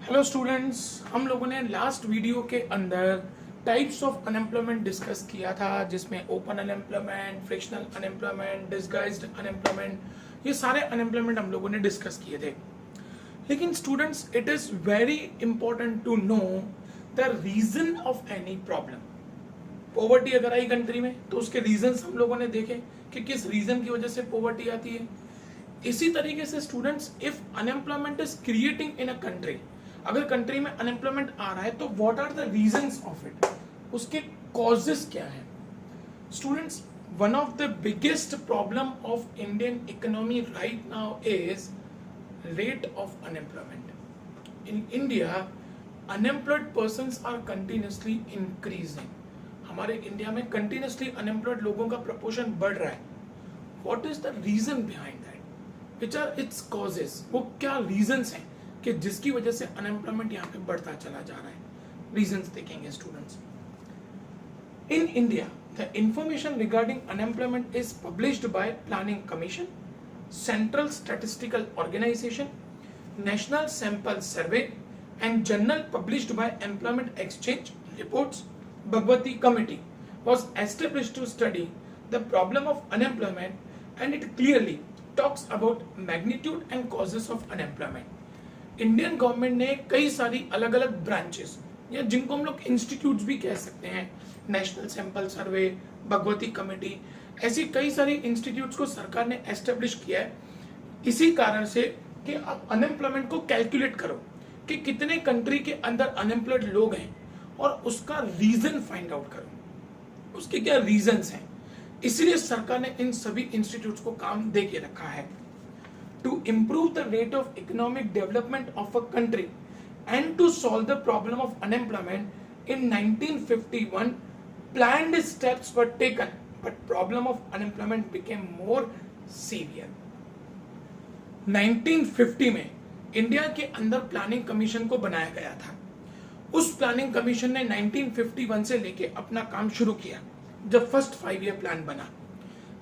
Hello students, हम लोगों ने लास्ट वीडियो के अंदर टाइप्स ऑफ अनएम्प्लॉयमेंट डिस्कस किया था, जिसमें open unemployment, frictional unemployment, disguised unemployment, ये सारे अनएम्प्लॉयमेंट हम लोगों ने डिस्कस किए थे। लेकिन students, it is very important to know the reason of any problem. Poverty अगर आई कंट्री में तो उसके रीजंस हम लोगों ने देखे कि किस रीजन की वजह से पॉवर्टी आती है। इसी तरीके से students, if unemployment is creating in a country, अगर कंट्री में अनएम्प्लॉयमेंट आ रहा है तो what are the reasons of it, उसके कॉजेस क्या है। Students, one of the biggest problem of Indian economy right now is rate of unemployment. In India unemployed persons are continuously increasing. हमारे India में continuously unemployed लोगों का proportion बढ़ रहा है। What is the reason behind that, which are it's causes, वो क्या reasons हैं कि जिसकी वजह से अनएम्प्लॉयमेंट यहाँ पे बढ़ता चला जा रहा है। रीजंस देखेंगे students. In India the information regarding unemployment is published by planning commission, central statistical organisation, national sample survey and journal published by employment exchange reports. Bhagwati Committee was established to study the problem of unemployment and it clearly talks about magnitude and causes of unemployment. Indian government ने कई सारी अलग अलग branches, या जिनको हम लोग institutes भी कह सकते हैं, नेशनल सैंपल सर्वे, भगवती कमेटी, ऐसी कई सारी इंस्टीट्यूट्स को सरकार ने एस्टेब्लिश किया है इसी कारण से कि आप अनएम्प्लॉयमेंट को कैलकुलेट करो कि कितने कंट्री के अंदर अनएम्प्लॉयड लोग हैं और उसका रीजन फाइंड आउट करो, उसके क्या रीजंस हैं। इसलिए सरकार ने इन सभी इंस्टीट्यूट्स को काम दे के रखा है। To improve the rate of economic development of a country and to solve the problem of unemployment in 1951 planned steps were taken, but problem of unemployment became more severe. 1950 में इंडिया के अंदर planning commission को बनाया गया था। उस planning commission ने 1951 से लेके अपना काम शुरू किया जब फर्स्ट 5 ईयर प्लान बना।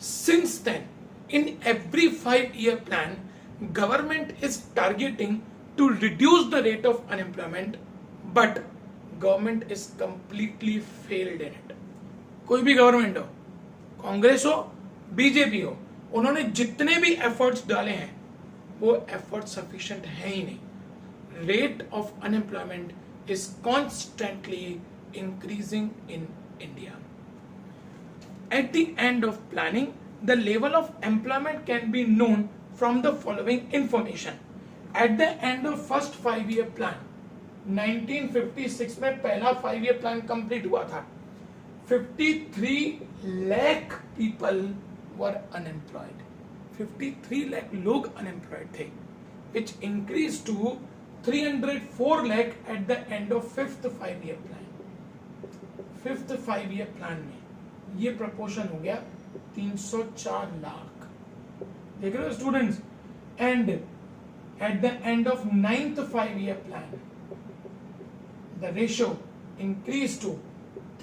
Since then in every 5 year plan government is targeting to reduce the rate of unemployment, but government is completely failed in it. कोई भी गवर्नमेंट हो, कांग्रेस हो, बीजेपी हो, उन्होंने जितने भी एफर्ट्स डाले हैं वो एफर्ट सफिशिएंट है ही नहीं। Rate of unemployment is constantly increasing in India. At the end of planning, the level of employment can be known from the following information. At the end of first 5 year plan, 1956 में पहला 5 year plan complete हुआ था। 53 lakh people were unemployed. 53 lakh लोग unemployed थे, which increased to 304 lakh at the end of fifth 5 year plan. Fifth 5 year plan में ये proportion हो गया 304 लाख। देख रहे हो students. And at the end of ninth 5 year plan the ratio increase to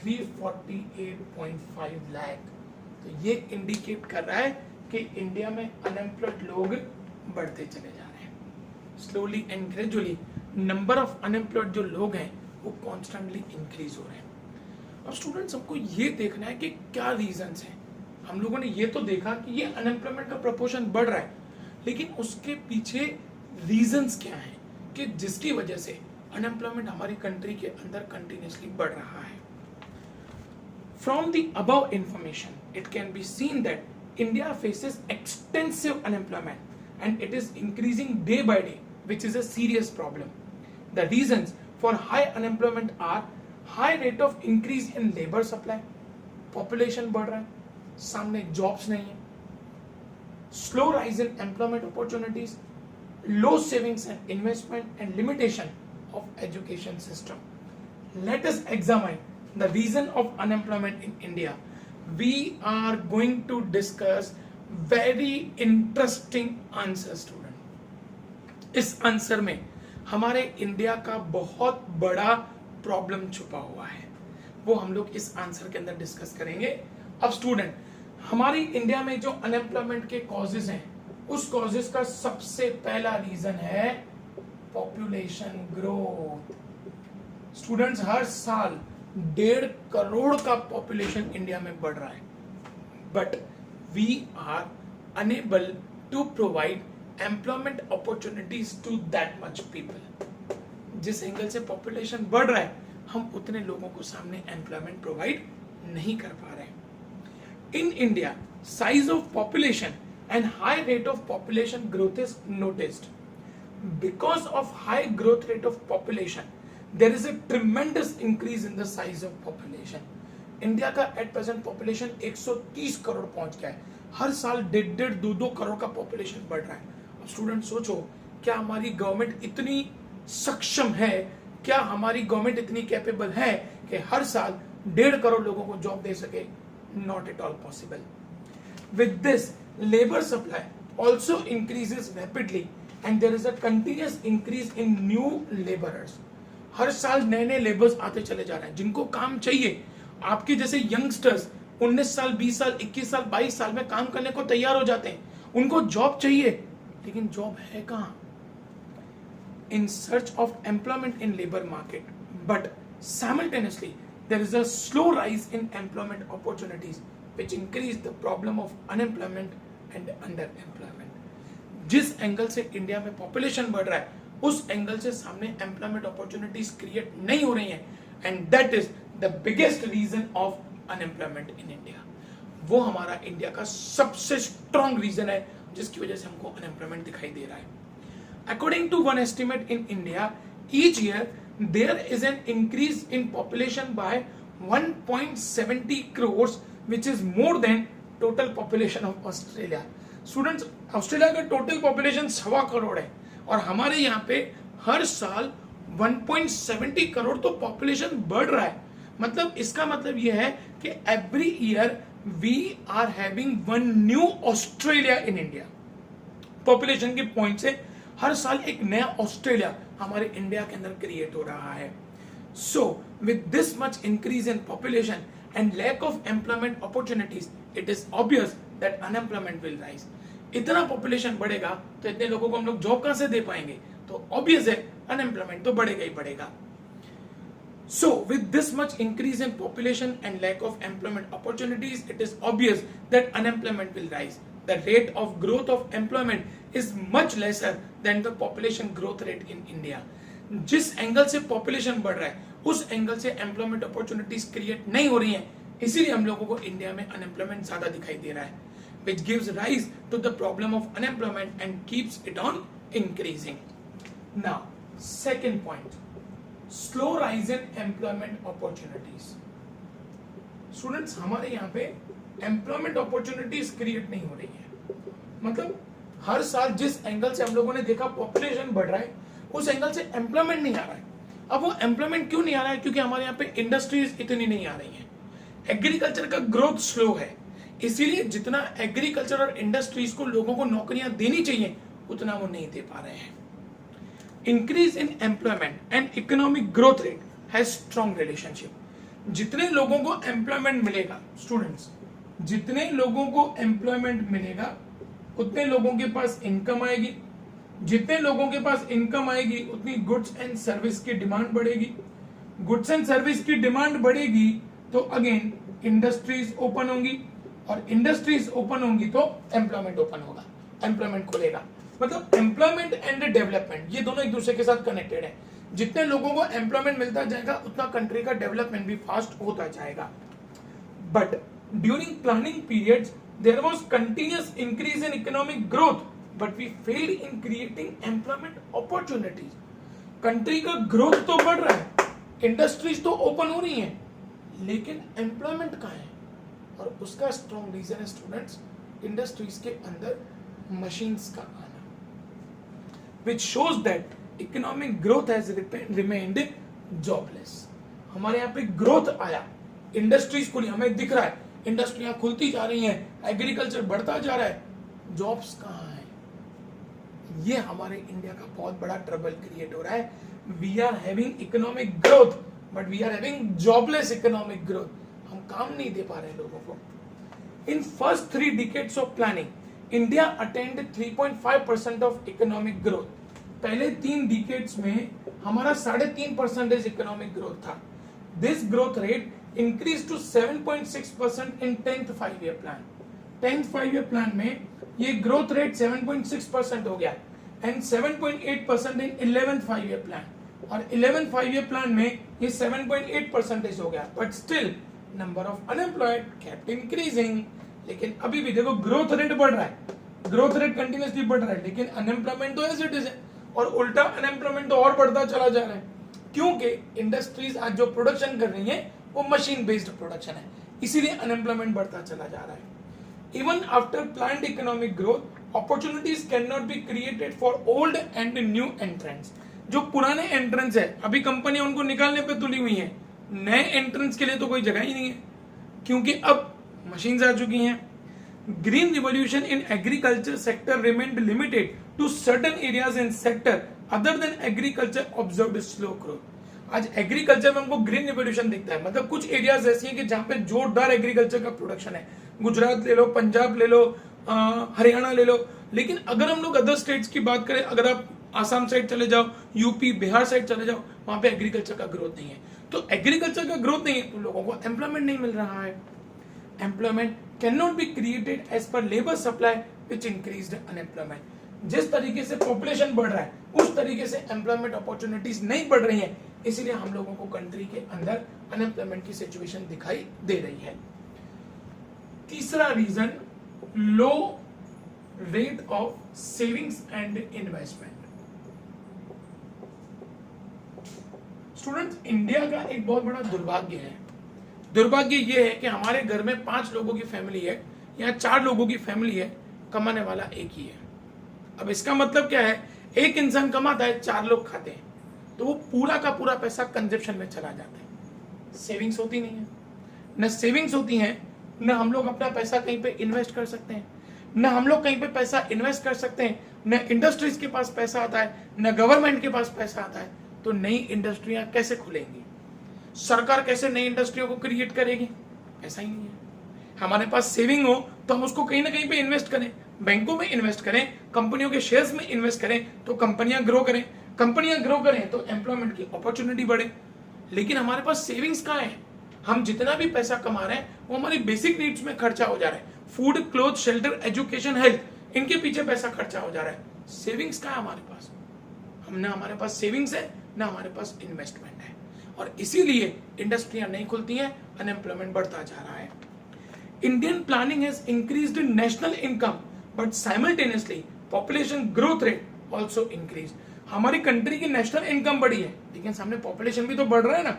348.5 lakh. तो ये इंडिकेट कर रहा है कि इंडिया में अनएम्प्लॉयड लोग बढ़ते चले जा रहे हैं। Slowly and gradually number of unemployed जो लोग हैं वो कॉन्स्टेंटली इंक्रीज हो रहे हैं। अब स्टूडेंट्स, हमको ये देखना है कि क्या रीजंस हैं। हम लोगों ने ये तो देखा कि ये अनएम्प्लॉयमेंट का प्रपोर्शन बढ़ रहा है, लेकिन उसके पीछे रीजंस क्या हैं कि जिसकी वजह से अनएम्प्लॉयमेंट हमारी कंट्री के अंदर कंटिन्यूसली बढ़ रहा है। From the above information it can be seen that India faces extensive unemployment and it is increasing day by day, which is a serious problem. The reasons for high unemployment are high rate of increase in labor supply, population बढ़ रहा है, सामने jobs नहीं है, slow rise in employment opportunities, low savings and investment and limitation of education system. Let us examine the reason of unemployment in India. We are going to discuss very interesting answers students. इस answer में हमारे India का बहुत बड़ा problem छुपा हुआ है, वो हम लोग इस आंसर के अंदर डिस्कस करेंगे। अब स्टूडेंट, हमारी इंडिया में जो अनएम्प्लॉयमेंट के कॉजेज हैं, उस कॉजेज का सबसे पहला रीजन है पॉपुलेशन ग्रोथ। स्टूडेंट्स, हर साल 1.5 करोड़ का पॉपुलेशन इंडिया में बढ़ रहा है, but we are unable to provide employment opportunities to that much people. जिस एंगल से पॉपुलेशन बढ़ रहा है, हम उतने लोगों को सामने एम्प्लॉयमेंट प्रोवाइड नहीं कर पा रहे हैं। In India, size of population and high rate of population growth is noticed. Because of high growth rate of population, there is a tremendous increase in the size of population. India का at present population 130 crore पहुंच गया है। हर साल 1.5-2 करोड़ का population बढ़ रहा है। अब स्टूडेंट सोचो, क्या हमारी गवर्नमेंट इतनी सक्षम है, क्या हमारी गवर्नमेंट इतनी कैपेबल है कि हर साल 1.5 करोड़ लोगों को जॉब दे सके? Not at all possible. With this, labor supply also increases rapidly and there is a continuous increase in new laborers. हर साल नए नए लेबर्स आते चले जा रहे हैं जिनको काम चाहिए। आपके जैसे यंगस्टर्स 19 साल 20 साल 21 साल 22 साल में काम करने को तैयार हो जाते हैं, उनको जॉब चाहिए, लेकिन जॉब है कहां? In search of employment in labour market, but simultaneously there is a slow rise in employment opportunities which increase the problem of unemployment and underemployment. जिस एंगल से इंडिया में पॉपुलेशन बढ़ रहा है, उस एंगल से सामने एम्प्लॉयमेंट अपॉर्चुनिटीज क्रिएट नहीं हो रही हैं, and that is the biggest reason of unemployment in India. वो हमारा इंडिया का सबसे स्ट्रॉन्ग रीजन है जिसकी वजह से हमको अनएम्प्लॉयमेंट दिखाई दे रहा है। According to one estimate in India, each year there is an increase in population by 1.70 crores, which is more than total population of Australia. Students, Australia का टोटल पॉपुलेशन 1.25 करोड़ है और हमारे यहाँ पे हर साल 1.70 करोड़ तो पॉपुलेशन बढ़ रहा है। मतलब इसका मतलब यह है कि every year we are having one new Australia in India. Population के पॉइंट से हर साल एक नया ऑस्ट्रेलिया हमारे इंडिया के अंदर क्रिएट हो रहा है। So with this much increase in population and lack of employment opportunities, it is obvious that unemployment will rise. इतना पॉपुलेशन बढ़ेगा तो इतने लोगों को हम लोग जॉब कहां से दे पाएंगे? तो ऑब्वियस है अनएम्प्लॉयमेंट तो बढ़ेगा ही बढ़ेगा। So with this much increase in population and lack of employment opportunities, it is obvious that unemployment will rise. The rate of growth of employment is much lesser than the population growth rate in India. जिस angle से population बढ़ रहा है, उस angle से employment opportunities create नहीं हो रही हैं, इसीलिए हम लोगों को इंडिया में अनएम्प्लॉयमेंट ज्यादा दिखाई दे रहा है, which gives rise to the problem of unemployment and keeps it on increasing. Now, second point, slow rise in employment opportunities. Students, हमारे यहाँ पे एम्प्लॉयमेंट अपॉर्चुनिटीज क्रिएट नहीं हो रही है। मतलब हर साल जिस एंगल से हम लोगों ने देखा पॉपुलेशन बढ़ रहा है, उस एंगल से एम्प्लॉयमेंट नहीं आ रहा है। अब वो एम्प्लॉयमेंट क्यों नहीं आ रहा है? क्योंकि हमारे यहाँ पे इंडस्ट्रीज इतनी नहीं आ रही हैं, एग्रीकल्चर का ग्रोथ स्लो है, इसीलिए जितना एग्रीकल्चर और इंडस्ट्रीज को लोगों को नौकरियां देनी चाहिए उतना वो नहीं दे पा रहे हैं। Increase in employment and economic growth rate has strong relationship. जितने लोगों को एम्प्लॉयमेंट मिलेगा, स्टूडेंट्स, जितने लोगों को एम्प्लॉयमेंट मिलेगा उतने लोगों के पास इनकम आएगी, जितने लोगों के पास इनकम आएगी उतनी गुड्स एंड सर्विस की डिमांड बढ़ेगी, गुड्स एंड सर्विस की डिमांड बढ़ेगी तो अगेन इंडस्ट्रीज ओपन होंगी, और इंडस्ट्रीज ओपन होंगी तो एम्प्लॉयमेंट ओपन होगा, एम्प्लॉयमेंट खुलेगा। मतलब एम्प्लॉयमेंट एंड डेवलपमेंट ये दोनों एक दूसरे के साथ कनेक्टेड है। जितने लोगों को एम्प्लॉयमेंट मिलता जाएगा उतना कंट्री का डेवलपमेंट भी फास्ट होता जाएगा। But during planning periods there was continuous increase in economic growth, but we failed in creating employment opportunities. Country का ग्रोथ तो बढ़ रहा है, इंडस्ट्रीज तो ओपन हो रही हैं, लेकिन एम्प्लॉयमेंट कहाँ है? और उसका स्ट्रॉन्ग रीजन है स्टूडेंट्स, इंडस्ट्रीज के अंदर मशीन्स का आना, which shows that economic growth has remained jobless. हमारे यहाँ पे ग्रोथ आया, इंडस्ट्रीज खुली, हमें दिख रहा है इंडस्ट्रियां खुलती जा रही हैं, एग्रीकल्चर बढ़ता जा रहा है, जॉब्स कहाँ है? ये हमारे इंडिया का बहुत बड़ा ट्रबल क्रिएट हो रहा है। We are having economic growth but we are having jobless economic growth. हम काम नहीं दे पा रहे लोगों को। In first 3 decades of planning, India attained 3.5% of economic growth. पहले 3 डिकेड्स में हमारा 3.5% इकोनॉमिक ग्रोथ था. This growth rate increase to 7.6% in 10th 5-year plan. 10th 5-year plan में ये ग्रोथ रेट 7.6% हो गया and 7.8% in 11th 5-year plan. और 11th 5-year plan में ये 7.8% हो गया. But still number of unemployed kept increasing. लेकिन अभी भी देखो ग्रोथ रेट बढ़ रहा है, ग्रोथ रेट कंटिन्यूसली बढ़ रहा है, लेकिन अनएम्प्लॉयमेंट तो एज इट इज है. और उल्टा अनएम्प्लॉयमेंट तो और बढ़ता चला जा रहा है, क्योंकि इंडस्ट्रीज आज जो प्रोडक्शन कर रही है वो मशीन बेस्ड प्रोडक्शन है, इसीलिए अनएम्प्लॉयमेंट बढ़ता चला जा रहा है. Even after planned economic growth opportunities can not be created for old and new entrants. जो पुराने एंट्रेंस है अभी कंपनियां उनको निकालने पे तुली हुई है, नए एंट्रेंस के लिए तो कोई जगह ही नहीं है, क्योंकि अब मशीन्स आ चुकी हैं. Green revolution in agriculture sector remained limited to certain areas in sector other than agriculture observed slow growth. आज एग्रीकल्चर में हमको ग्रीन रिवॉल्यूशन दिखता है, मतलब कुछ एरियाज ऐसी हैं कि जहां पे जोरदार एग्रीकल्चर का प्रोडक्शन है. गुजरात ले लो, पंजाब ले लो, हरियाणा ले लो. लेकिन अगर हम लोग अदर स्टेट्स की बात करें, अगर आप आसाम साइड चले जाओ, यूपी बिहार साइड चले जाओ, वहां पे एग्रीकल्चर का ग्रोथ नहीं है. तो एग्रीकल्चर का ग्रोथ नहीं है तो लोगों को एम्प्लॉयमेंट नहीं मिल रहा है. Employment can not be created as per labour supply which increased unemployment. जिस तरीके से पॉपुलेशन बढ़ रहा है उस तरीके से एम्प्लॉयमेंट अपॉर्चुनिटीज नहीं बढ़ रही हैं, इसीलिए हम लोगों को कंट्री के अंदर अनएम्प्लॉयमेंट की सिचुएशन दिखाई दे रही है. तीसरा reason, low rate of savings and investment. Students, India का एक बहुत बड़ा दुर्भाग्य है. दुर्भाग्य यह है कि हमारे घर में 5 लोगों की फैमिली है या 4 लोगों की फैमिली है, कमाने वाला एक ही है. अब इसका मतलब क्या है, एक इंसान कमाता है, 4 लोग खाते हैं, तो वो पूरा का पूरा पैसा कंजप्शन में चला जाता है. सेविंग्स होती नहीं है, न सेविंग्स होती है, न हम लोग अपना पैसा कहीं पे इन्वेस्ट कर सकते हैं, न हम लोग कहीं पे पैसा इन्वेस्ट कर सकते हैं, न इंडस्ट्रीज के पास पैसा आता है, न गवर्नमेंट के पास पैसा आता है. तो नई इंडस्ट्रियां कैसे खुलेंगी, सरकार कैसे नई इंडस्ट्रियों को क्रिएट करेगी, ऐसा ही नहीं है. हमारे पास सेविंग हो तो हम उसको कहीं ना कहीं पे इन्वेस्ट करें, बैंकों में इन्वेस्ट करें, कंपनियों के शेयर्स में इन्वेस्ट करें, तो कंपनियां ग्रो करें, कंपनियां ग्रो करें तो एम्प्लॉयमेंट की अपॉर्चुनिटी बढ़े. लेकिन हमारे पास सेविंग्स कहाँ है? हम जितना भी पैसा कमा रहे हैं वो हमारी बेसिक नीड्स में खर्चा हो जा रहा है. Food, cloth, shelter, education, health, इनके पीछे पैसा खर्चा हो जा रहा है. सेविंग्स कहाँ है हमारे पास? हमारे पास सेविंग्स है ना हमारे पास इन्वेस्टमेंट है, और इसीलिए इंडस्ट्रियां नहीं खुलती हैं, अनएम्प्लॉयमेंट बढ़ता जा रहा है. Indian planning has increased national income but simultaneously population growth rate also increase. हमारी कंट्री की नेशनल इनकम बढ़ी है, लेकिन सामने पॉपुलेशन भी तो बढ़ रहा है ना.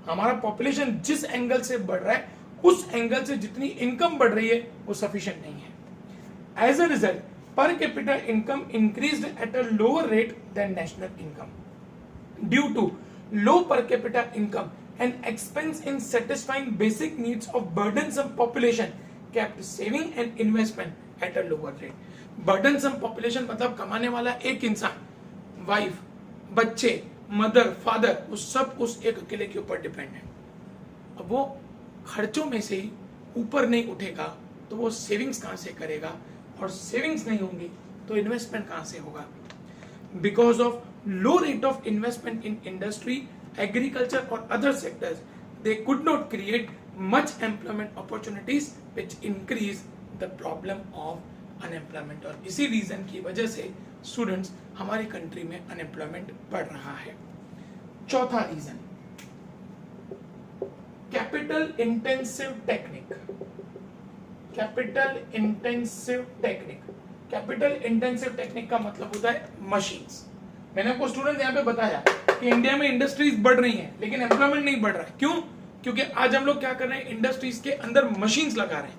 हमारा पॉपुलेशन जिस एंगल से बढ़ रहा है उस एंगल से जितनी इनकम बढ़ रही है वो सफिशिएंट नहीं है. As a result per capita income increased at a lower rate than national income. Due to low per capita income and expense in satisfying basic needs of burdensome population kept saving and investment at a lower rate. Burdensome population मतलब कमाने वाला एक इंसान, wife, बच्चे, mother, father, वो सब उस एक अकेले के ऊपर डिपेंड है. अब वो खर्चों में से ही ऊपर नहीं उठेगा तो वो सेविंग्स कहाँ से करेगा, और सेविंग्स नहीं होंगी तो इन्वेस्टमेंट कहां से होगा. Because of low rate of investment in industry, agriculture और other sectors, they could not create much employment opportunities which increase the problem of unemployment. और इसी रीजन की वजह से स्टूडेंट्स हमारी कंट्री में अनएम्प्लॉयमेंट बढ़ रहा है. चौथा reason, capital intensive technique. Capital intensive technique. Capital intensive technique का मतलब होता है मशीन्स. मैंने आपको स्टूडेंट यहाँ पे बताया कि इंडिया में इंडस्ट्रीज बढ़ रही हैं लेकिन एम्प्लॉयमेंट नहीं बढ़ रहा है. क्यों? क्योंकि आज हम लोग क्या कर रहे हैं, इंडस्ट्रीज के अंदर मशीन्स लगा रहे हैं.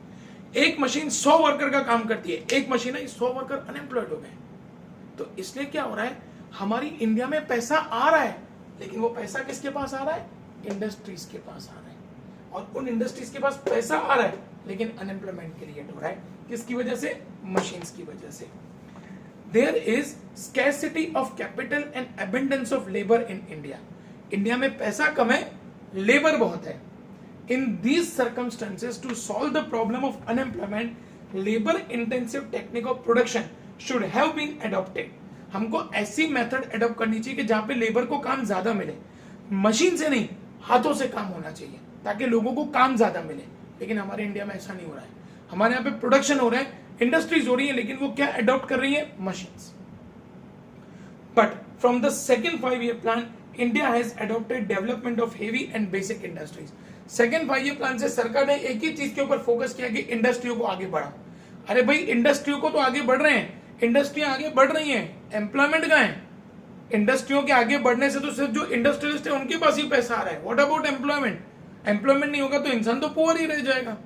एक मशीन 100 वर्कर का काम करती है, एक मशीन है 100 वर्कर अनएम्प्लॉयड हो गए. तो इसलिए क्या हो रहा है, हमारी इंडिया में पैसा आ रहा है लेकिन वो पैसा किसके पास आ रहा है, इंडस्ट्रीज के पास आ रहा है. और उन इंडस्ट्रीज के पास पैसा आ रहा है लेकिन अनएम्प्लॉयमेंट क्रिएट हो रहा है. किसकी वजह से? मशीन्स की वजह से. There is scarcity of capital and abundance of labour in India. India में पैसा कम है, लेबर बहुत है. In these circumstances to solve the problem of unemployment, labour intensive technique of production should have been adopted. हमको ऐसी method adopt करनी चाहिए कि जहां पे लेबर को काम ज्यादा मिले, मशीन से नहीं, हाथों से काम होना चाहिए ताकि लोगों को काम ज्यादा मिले। लेकिन हमारे इंडिया में ऐसा नहीं हो रहा है। हमारे यहाँ पे प्रोडक्शन हो रहा है, इंडस्ट्रीज हो रही है, लेकिन वो क्या एडॉप्ट कर रही है? Machines. But from the second 5-year plan, India has adopted development of heavy and basic industries. Second 5-year plan से सरकार ने एक ही चीज के ऊपर फोकस किया कि इंडस्ट्रियों को आगे बढ़ाओ। अरे भाई, इंडस्ट्रियों को तो आगे बढ़ रहे हैं, इंडस्ट्रियां आगे बढ़ रही हैं, एम्प्लॉयमेंट कहाँ है? इंडस्ट्रियों के आगे बढ़ने से तो सिर्फ जो इंडस्ट्रियलिस्ट है उनके पास ही पैसा आ रहा है। What about employment? एम्प्लॉयमेंट नहीं होगा तो इंसान तो पुअर ही रह जाएगा।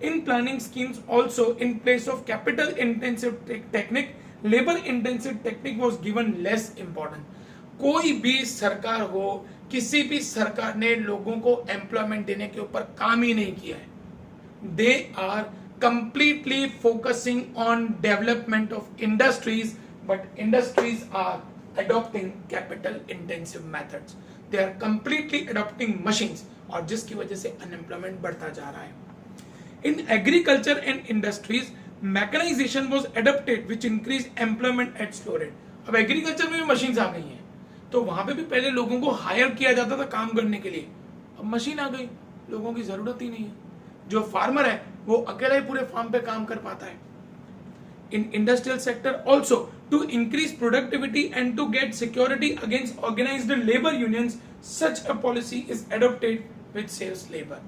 In planning schemes also in place of capital intensive technique, labour intensive technique was given less important. कोई भी सरकार हो, किसी भी सरकार ने लोगों को एम्प्लॉयमेंट देने के ऊपर काम ही नहीं किया है। They are completely focusing on development of industries, but industries are adopting capital intensive methods. They are completely adopting machines, और जिसकी वजह से अनएम्प्लॉयमेंट बढ़ता जा रहा है। In agriculture and industries, mechanization was adopted, which increased employment at slow rate. अब agriculture में भी मशीन्स आ गई हैं, तो वहां पे भी पहले लोगों को हायर किया जाता था काम करने के लिए, अब मशीन आ गई, लोगों की जरूरत ही नहीं है। जो फार्मर है वो अकेला ही पूरे फार्म पे काम कर पाता है। In industrial sector also, to increase productivity and to get security against organized labor unions, such a policy is adopted which saves labor.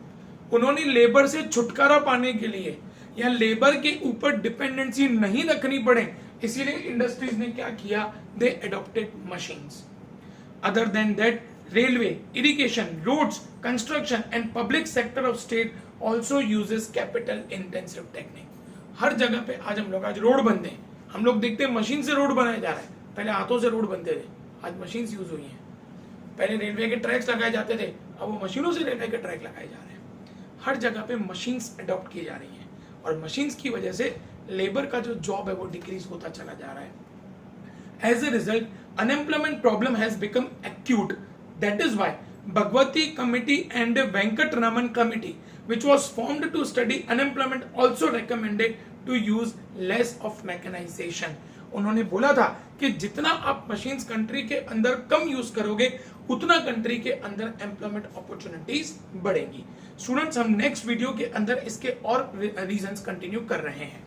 उन्होंने लेबर से छुटकारा पाने के लिए या लेबर के ऊपर डिपेंडेंसी नहीं रखनी पड़े, इसीलिए इंडस्ट्रीज ने क्या किया? दे adopted machines. Other than that, railway, irrigation, roads, construction and public sector of state also uses capital intensive technique. हर जगह पे आज हम लोग रोड बनते हैं, हम लोग देखते हैं मशीन से रोड बनाया जा रहा है। पहले हाथों से रोड बनते थे, आज मशीन यूज हुई हैं। पहले रेलवे के ट्रैक्स लगाए जाते थे, अब वो मशीनों से रेलवे के ट्रैक लगाए जा रहे हैं। हर जगह पे मशीन्स अडॉप्ट की जा रही हैं, और मशीन्स की वजह से लेबर का जो जॉब है वो डिक्रीज होता चला जा रहा है। As a result, unemployment problem has become acute. That is why Bhagwati Committee and Venkat Raman Committee, which was formed to study unemployment, also recommended to use less of mechanization. उन्होंने बोला था कि जितना आप मशीन्स कंट्री के अंदर कम use करोगे, उतना कंट्री के अंदर एम्प्लॉयमेंट अपॉर्चुनिटीज बढ़ेगी। स्टूडेंट्स, हम नेक्स्ट वीडियो के अंदर इसके और रीजंस कंटिन्यू कर रहे हैं।